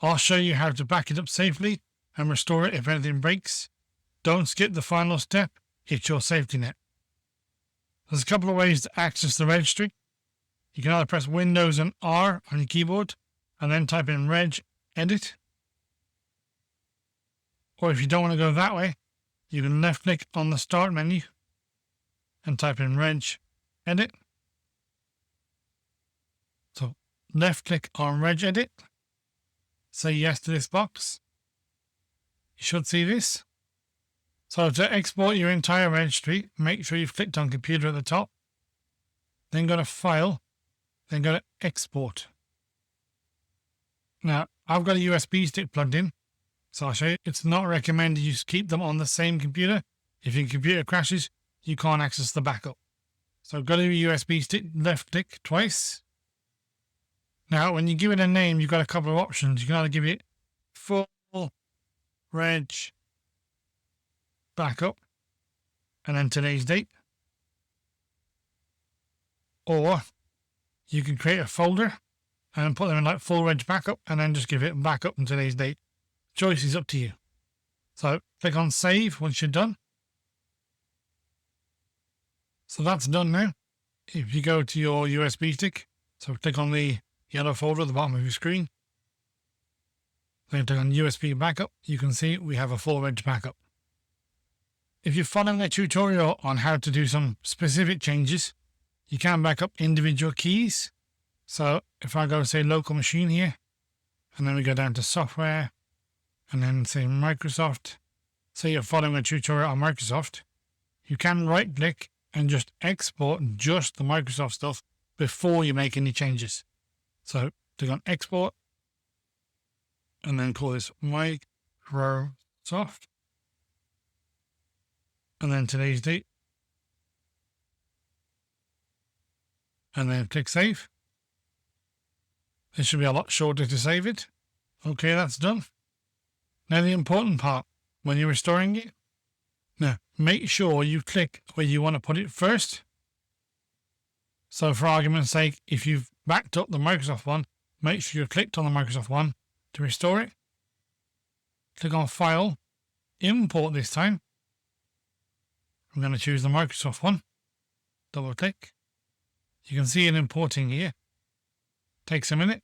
I'll show you how to back it up safely and restore it if anything breaks. Don't skip the final step, it's your safety net. There's a couple of ways to access the registry. You can either press Windows and R on your keyboard and then type in Reg Edit. Or if you don't want to go that way, you can left click on the Start menu and type in Reg Edit. So left click on Reg Edit. Say yes to this box. You should see this. So to export your entire registry, make sure you've clicked on Computer at the top. Then go to File. Then go to Export. Now, I've got a USB stick plugged in. So I'll show you. It's not recommended you keep them on the same computer. If your computer crashes, you can't access the backup. So go to your USB stick, left click twice. Now, when you give it a name, you've got a couple of options. You can either give it Full Reg Backup and then today's date. Or you can create a folder and put them in like Full Reg Backup and then just give it backup and today's date. Choice is up to you. So click on Save once you're done. So that's done now. If you go to your USB stick, so click on the yellow folder at the bottom of your screen. Then click on USB Backup. You can see we have a Full Reg Backup. If you're following a tutorial on how to do some specific changes, you can back up individual keys. So if I go say local machine here, and then we go down to software, and then say Microsoft, say you're following a tutorial on Microsoft, you can right click and just export just the Microsoft stuff before you make any changes. So click on Export, and then call this Microsoft, and then today's date, and then click Save. This should be a lot shorter to save it. Okay, that's done. Now the important part, when you're restoring it, now make sure you click where you want to put it first. So for argument's sake, if you've backed up the Microsoft one, make sure you clicked on the Microsoft one to restore it. Click on File, Import this time. I'm going to choose the Microsoft one. Double click. You can see it importing here. Takes a minute.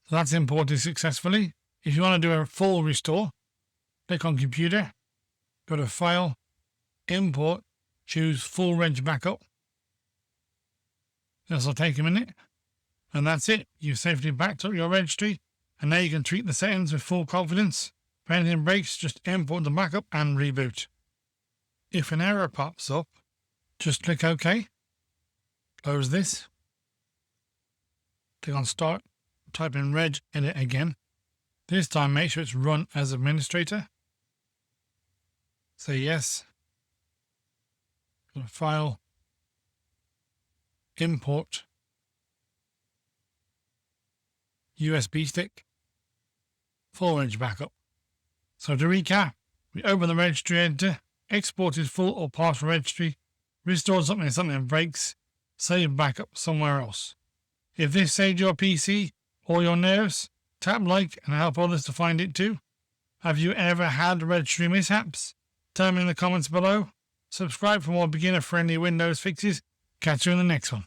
So that's imported successfully. If you want to do a full restore, click on Computer, go to File, Import, choose Full Reg Backup. This will take a minute. And that's it. You've safely backed up your registry, and now you can treat the settings with full confidence. If anything breaks, just import the backup and reboot. If an error pops up, just click OK. Close this. Click on Start. Type in Reg Edit again. This time make sure it's Run as Administrator. Say yes. Go to File. Import. USB stick. Full Reg Backup. So to recap, we open the Registry Editor, exported full or partial registry, restored something if something breaks, save backup somewhere else. If this saved your PC or your nerves, tap like and help others to find it too. Have you ever had registry mishaps? Tell me in the comments below. Subscribe for more beginner-friendly Windows fixes. Catch you in the next one.